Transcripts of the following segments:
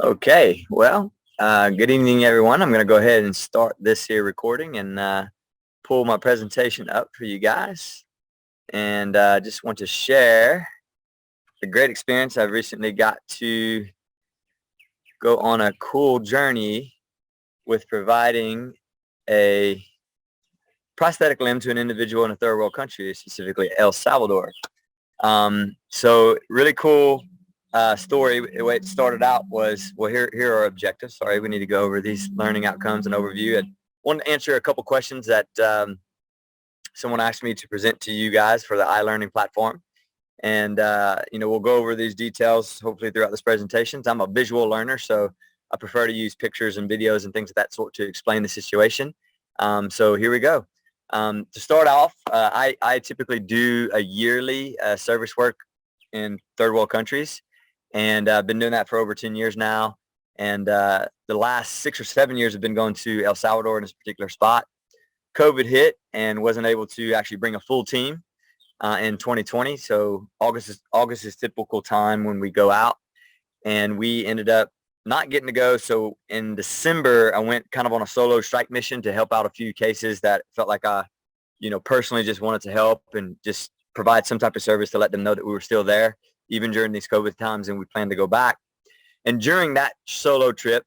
Okay, well, good evening, everyone. I'm going to go ahead and start this here recording and pull my presentation up for you guys. And I just want to share the great experience. I've recently got to go on a cool journey with providing a prosthetic limb to an individual in a third world country, specifically El Salvador. So really cool story. The way it started out was, well, here are our objectives. Sorry, we need to go over these learning outcomes and overview. I want to answer a couple questions that someone asked me to present to you guys for the iLearning platform. And, we'll go over these details hopefully throughout this presentation. I'm a visual learner, so I prefer to use pictures and videos and things of that sort to explain the situation. So here we go. To start off, I typically do a yearly service work in third world countries, and I've been doing that for over 10 years now. And the last 6 or 7 years have been going to El Salvador in this particular spot. COVID hit and wasn't able to actually bring a full team in 2020. So August is typical time when we go out, and we ended up not getting to go. So in December, I went kind of on a solo strike mission to help out a few cases that felt like I, personally just wanted to help and just provide some type of service to let them know that we were still there, even during these COVID times, and we plan to go back. And during that solo trip,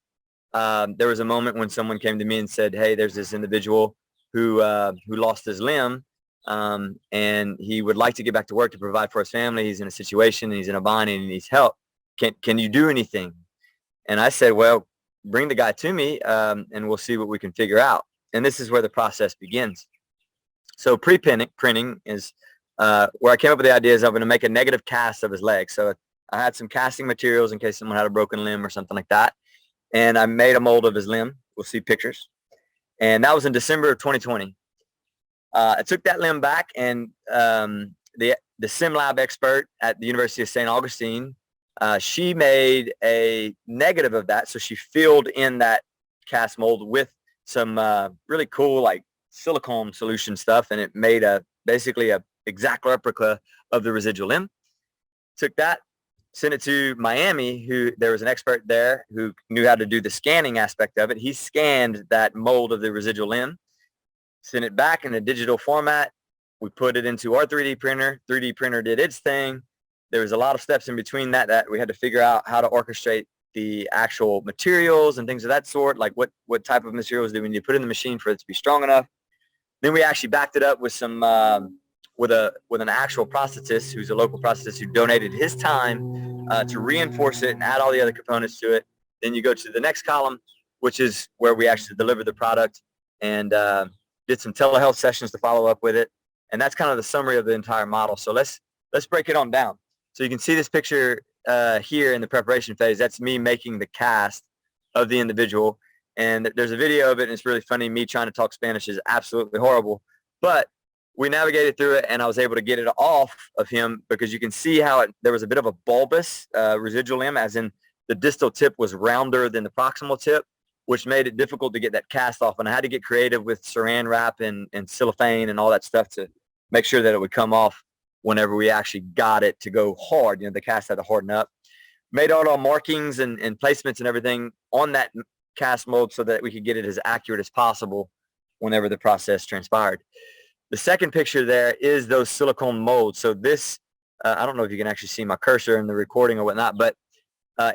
there was a moment when someone came to me and said, "Hey, there's this individual who lost his limb, and he would like to get back to work to provide for his family. He's in a situation, and he's in a bind, and he needs help. Can you do anything?" And I said, "Well, bring the guy to me, and we'll see what we can figure out." And this is where the process begins. So pre-printing is where I came up with the idea is I'm going to make a negative cast of his leg. So I had some casting materials in case someone had a broken limb or something like that. And I made a mold of his limb. We'll see pictures. And that was in December of 2020. I took that limb back, and the sim lab expert at the University of St. Augustine, she made a negative of that. So she filled in that cast mold with some really cool like silicone solution stuff, and it made basically a exact replica of the residual limb. Took that, sent it to Miami, who there was an expert there who knew how to do the scanning aspect of it. He scanned that mold of the residual limb, sent it back in a digital format. We put it into our 3D printer. 3D printer did its thing. There was a lot of steps in between that we had to figure out how to orchestrate the actual materials and things of that sort, like what type of materials do we need to put in the machine for it to be strong enough. Then we actually backed it up with some with an actual prosthetist who's a local prosthetist who donated his time to reinforce it and add all the other components to it. Then you go to the next column, which is where we actually delivered the product and did some telehealth sessions to follow up with it. And that's kind of the summary of the entire model. So let's break it on down. So you can see this picture here in the preparation phase. That's me making the cast of the individual. And there's a video of it, and it's really funny. Me trying to talk Spanish is absolutely horrible. But we navigated through it, and I was able to get it off of him because you can see how there was a bit of a bulbous residual limb, as in the distal tip was rounder than the proximal tip, which made it difficult to get that cast off. And I had to get creative with saran wrap and cellophane and all that stuff to make sure that it would come off whenever we actually got it to go hard. The cast had to harden up. Made all our markings and placements and everything on that cast mold so that we could get it as accurate as possible whenever the process transpired. The second picture there is those silicone molds. So this, I don't know if you can actually see my cursor in the recording or whatnot, but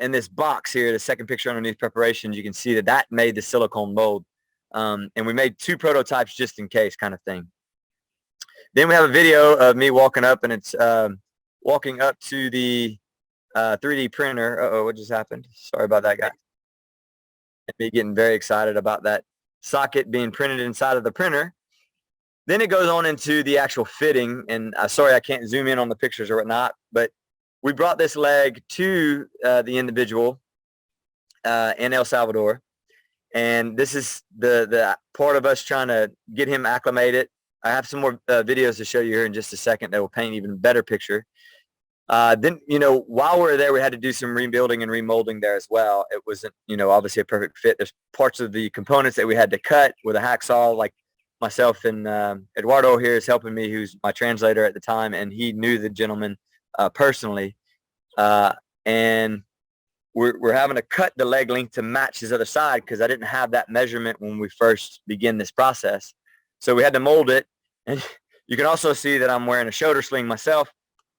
in this box here, the second picture underneath preparations, you can see that made the silicone mold. And we made 2 prototypes just in case, kind of thing. Then we have a video of me walking up, and it's walking up to the 3D printer. Uh-oh, what just happened? Sorry about that, guy. And me getting very excited about that socket being printed inside of the printer. Then it goes on into the actual fitting, and sorry I can't zoom in on the pictures or whatnot, but we brought this leg to the individual in El Salvador, and this is the part of us trying to get him acclimated. I have some more videos to show you here in just a second that will paint an even better picture. Then, while we were there, we had to do some rebuilding and remolding there as well. It wasn't, obviously a perfect fit. There's parts of the components that we had to cut with a hacksaw, like myself and Eduardo here is helping me, who's my translator at the time, and he knew the gentleman personally. And we're having to cut the leg length to match his other side because I didn't have that measurement when we first begin this process. So we had to mold it. And you can also see that I'm wearing a shoulder sling myself.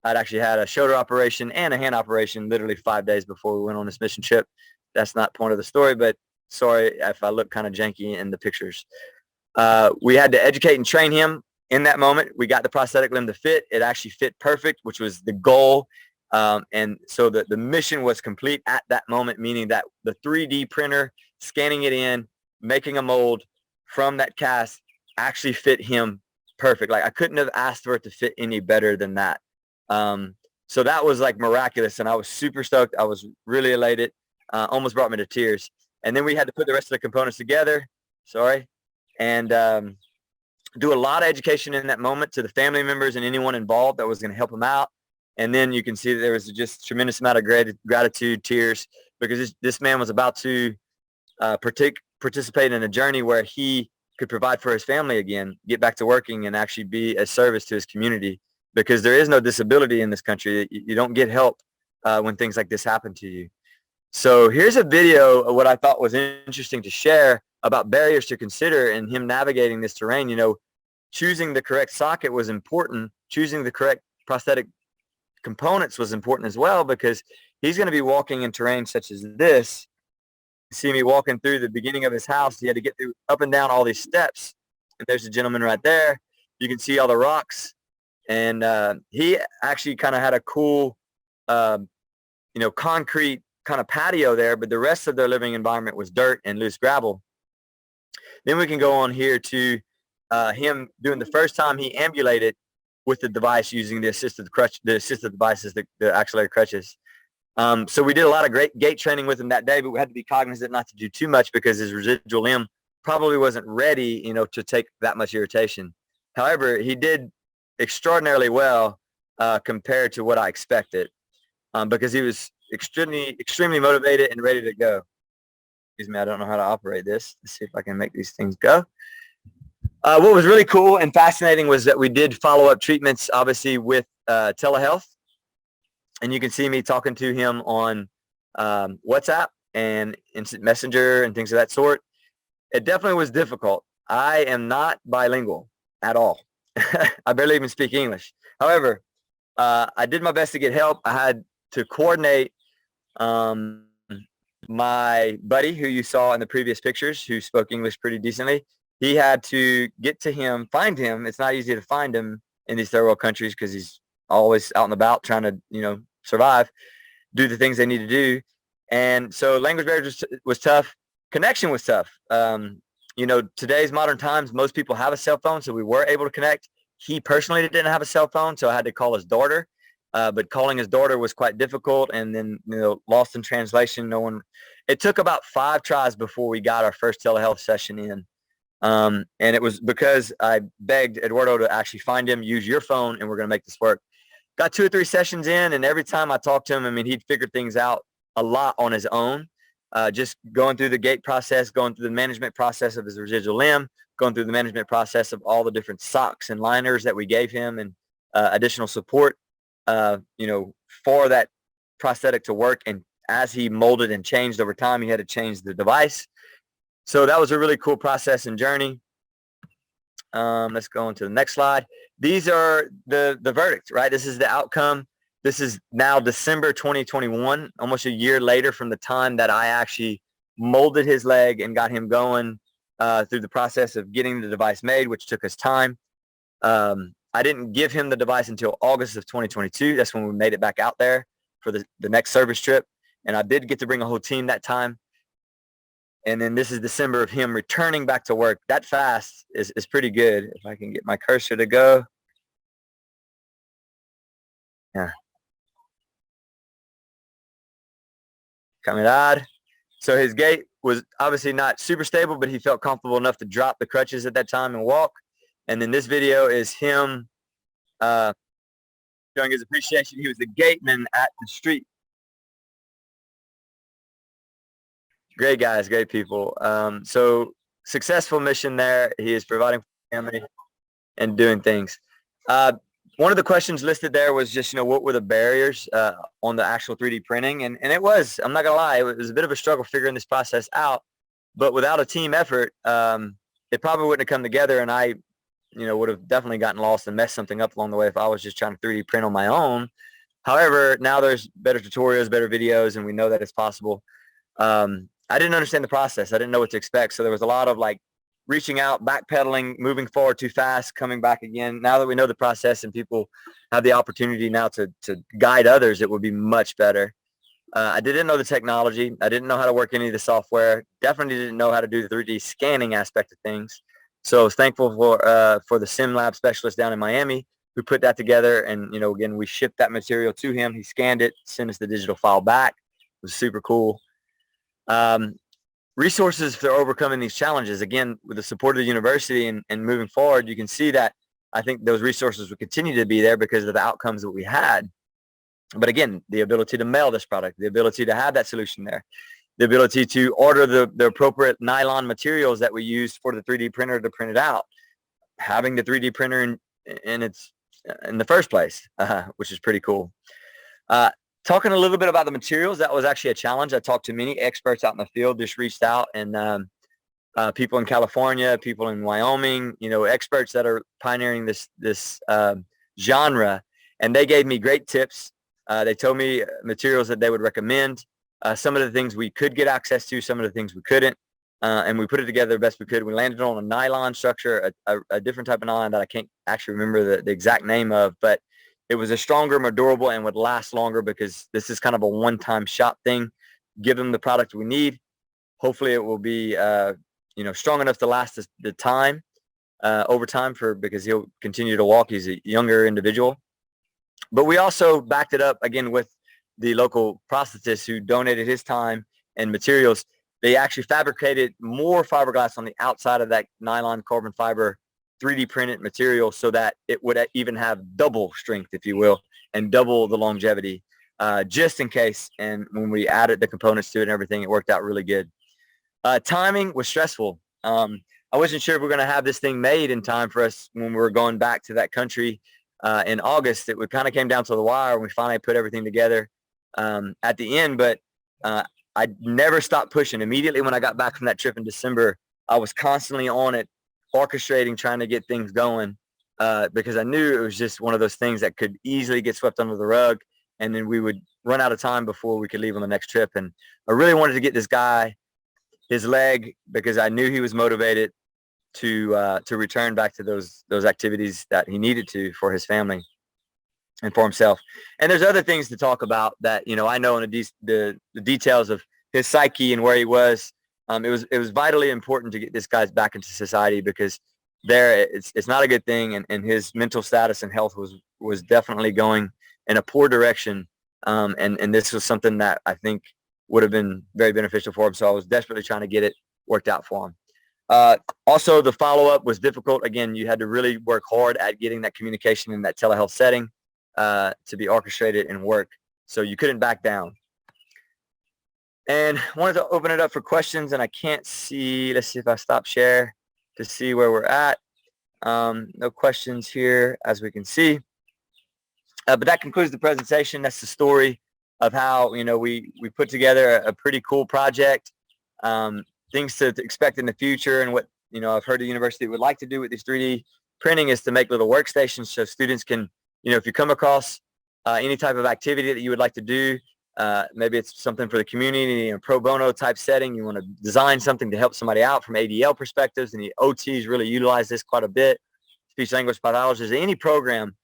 I'd actually had a shoulder operation and a hand operation literally 5 days before we went on this mission trip. That's not the point of the story, but sorry if I look kind of janky in the pictures. We had to educate and train him in that moment. We got the prosthetic limb to fit. It actually fit perfect, which was the goal. And so the mission was complete at that moment, meaning that the 3D printer, scanning it in, making a mold from that cast actually fit him perfect. Like I couldn't have asked for it to fit any better than that. So that was like miraculous, and I was super stoked. I was really elated. Almost brought me to tears. And then we had to put the rest of the components together. Sorry. And do a lot of education in that moment to the family members and anyone involved that was going to help them out. And then you can see that there was just a tremendous amount of gratitude, tears, because this man was about to participate in a journey where he could provide for his family again, get back to working, and actually be a service to his community, because there is no disability in this country. You don't get help when things like this happen to you. So here's a video of what I thought was interesting to share about barriers to consider in him navigating this terrain. You know, choosing the correct socket was important. Choosing the correct prosthetic components was important as well, because he's going to be walking in terrain such as this. You see me walking through the beginning of his house. He had to get through up and down all these steps. And there's a gentleman right there. You can see all the rocks. And he actually kind of had a cool, concrete kind of patio there, but the rest of their living environment was dirt and loose gravel. Then we can go on here to him doing the first time he ambulated with the device using the assisted devices, the auxiliary crutches. So we did a lot of great gait training with him that day, but we had to be cognizant not to do too much because his residual limb probably wasn't ready, to take that much irritation. However, he did extraordinarily well compared to what I expected, because he was extremely motivated and ready to go. Excuse me, I don't know how to operate this. Let's see if I can make these things go. What was really cool and fascinating was that we did follow-up treatments, obviously, with telehealth. And you can see me talking to him on WhatsApp and Instant Messenger and things of that sort. It definitely was difficult. I am not bilingual at all. I barely even speak English. However, I did my best to get help. I had to coordinate my buddy, who you saw in the previous pictures, who spoke English pretty decently. He had to get to him, find him. It's not easy to find him in these third world countries because he's always out and about trying to, survive, do the things they need to do. And so language barrier was tough. Connection was tough. Today's modern times, most people have a cell phone, so we were able to connect. He personally didn't have a cell phone, so I had to call his daughter. But calling his daughter was quite difficult, and then lost in translation. It took about 5 tries before we got our first telehealth session in, and it was because I begged Eduardo to actually find him, use your phone, and we're going to make this work. Got 2 or 3 sessions in, and every time I talked to him, he'd figured things out a lot on his own, just going through the gait process, going through the management process of his residual limb, going through the management process of all the different socks and liners that we gave him, and additional support. For that prosthetic to work. And as he molded and changed over time, he had to change the device. So that was a really cool process and journey. Let's go on to the next slide. These are the verdict, right? This is the outcome. This is now December 2021, almost a year later from the time that I actually molded his leg and got him going through the process of getting the device made, which took us time. I didn't give him the device until August of 2022. That's when we made it back out there for the next service trip. And I did get to bring a whole team that time. And then this is December of him returning back to work. That fast is pretty good. If I can get my cursor to go. Yeah. Caminad. So his gait was obviously not super stable, but he felt comfortable enough to drop the crutches at that time and walk. And then this video is him showing his appreciation. He was the gateman at the street. Great guys, great people. So successful mission there. He is providing for family and doing things. one of the questions listed there was just, what were the barriers on the actual 3D printing? And it was, I'm not gonna lie, it was a bit of a struggle figuring this process out, but without a team effort, it probably wouldn't have come together. And I, would have definitely gotten lost and messed something up along the way if I was just trying to 3D print on my own. However, now there's better tutorials, better videos, and we know that it's possible. I didn't understand the process. I didn't know what to expect. So there was a lot of like reaching out, backpedaling, moving forward too fast, coming back again. Now that we know the process and people have the opportunity now to guide others, it would be much better. I didn't know the technology. I didn't know how to work any of the software. Definitely didn't know how to do the 3D scanning aspect of things. So I was thankful for the sim lab specialist down in Miami who put that together. And, again, we shipped that material to him. He scanned it, sent us the digital file back. It was super cool. Resources for overcoming these challenges, again, with the support of the university and moving forward, you can see that I think those resources will continue to be there because of the outcomes that we had. But again, the ability to mail this product, the ability to have that solution there, the ability to order the appropriate nylon materials that we use for the 3D printer to print it out, having the 3D printer in the first place, which is pretty cool. Talking a little bit about the materials, that was actually a challenge. I talked to many experts out in the field, just reached out, and people in California, people in Wyoming, experts that are pioneering this genre, and they gave me great tips. They told me materials that they would recommend, some of the things we could get access to, some of the things we couldn't, and we put it together the best we could. We landed on a nylon structure, a different type of nylon that I can't actually remember the exact name of, but it was a stronger, more durable, and would last longer because this is kind of a one-time shot thing. Give them the product we need. Hopefully it will be, strong enough to last the time, over time because he'll continue to walk. He's a younger individual. But we also backed it up, again, with the local prosthetist who donated his time and materials. They actually fabricated more fiberglass on the outside of that nylon carbon fiber 3D printed material so that it would even have double strength, if you will, and double the longevity, just in case. And when we added the components to it and everything, it worked out really good. Timing was stressful. I wasn't sure if we were going to have this thing made in time for us when we were going back to that country in August. It kind of came down to the wire when we finally put everything together at the end. But I never stopped pushing. Immediately when I got back from that trip in December, I was constantly on it, orchestrating, trying to get things going because I knew it was just one of those things that could easily get swept under the rug, and then we would run out of time before we could leave on the next trip. And I really wanted to get this guy his leg because I knew he was motivated to return back to those activities that he needed to for his family and for himself. And there's other things to talk about that I know in the details of his psyche and where he was. It was vitally important to get this guy back into society because it's not a good thing, and his mental status and health was definitely going in a poor direction. And this was something that I think would have been very beneficial for him. So I was desperately trying to get it worked out for him. Also, the follow-up was difficult. Again, you had to really work hard at getting that communication in that telehealth setting to be orchestrated and work. So you couldn't back down. And wanted to open it up for questions, and I can't see. Let's see if I stop share to see where we're at. No questions here, as we can see. But that concludes the presentation. That's the story of how we put together a pretty cool project. Things to expect in the future, and what I've heard the university would like to do with this 3D printing is to make little workstations so students can, if you come across any type of activity that you would like to do. Maybe it's something for the community in a pro bono type setting. You want to design something to help somebody out from ADL perspectives, and the OTs really utilize this quite a bit. Speech language pathologists, any program,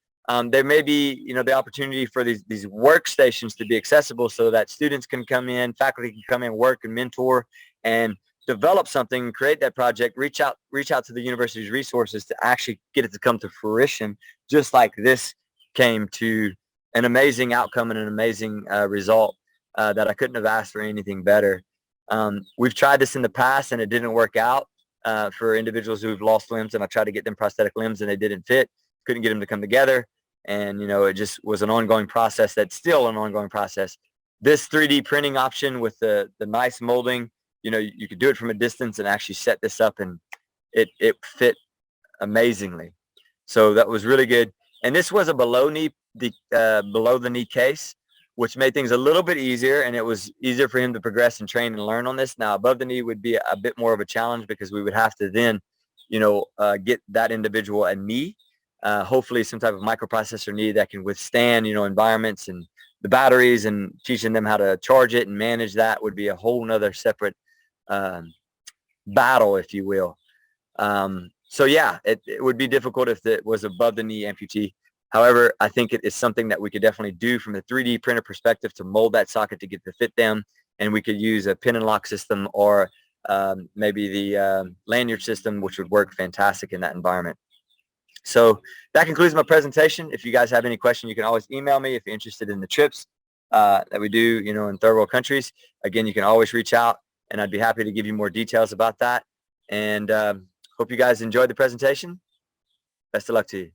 there may be the opportunity for these workstations to be accessible so that students can come in, faculty can come in, work and mentor and develop something, create that project, reach out to the university's resources to actually get it to come to fruition, just like this came to an amazing outcome and an amazing result that I couldn't have asked for anything better. We've tried this in the past and it didn't work out for individuals who've lost limbs, and I tried to get them prosthetic limbs and they didn't fit, couldn't get them to come together. And, it just was an ongoing process. That's still an ongoing process. This 3D printing option with the nice molding, you could do it from a distance and actually set this up, and it fit amazingly. So that was really good. And this was a below the knee case, which made things a little bit easier, and it was easier for him to progress and train and learn on this. Now, above the knee would be a bit more of a challenge because we would have to then, get that individual a knee, hopefully some type of microprocessor knee that can withstand, environments and the batteries, and teaching them how to charge it and manage that would be a whole nother separate battle, if you will. So yeah, it would be difficult if it was above the knee amputee. However, I think it is something that we could definitely do from the 3D printer perspective to mold that socket to get to fit them. And we could use a pin and lock system, or maybe the lanyard system, which would work fantastic in that environment. So that concludes my presentation. If you guys have any questions, you can always email me if you're interested in the trips that we do, in third world countries. Again, you can always reach out, and I'd be happy to give you more details about that. And hope you guys enjoyed the presentation. Best of luck to you.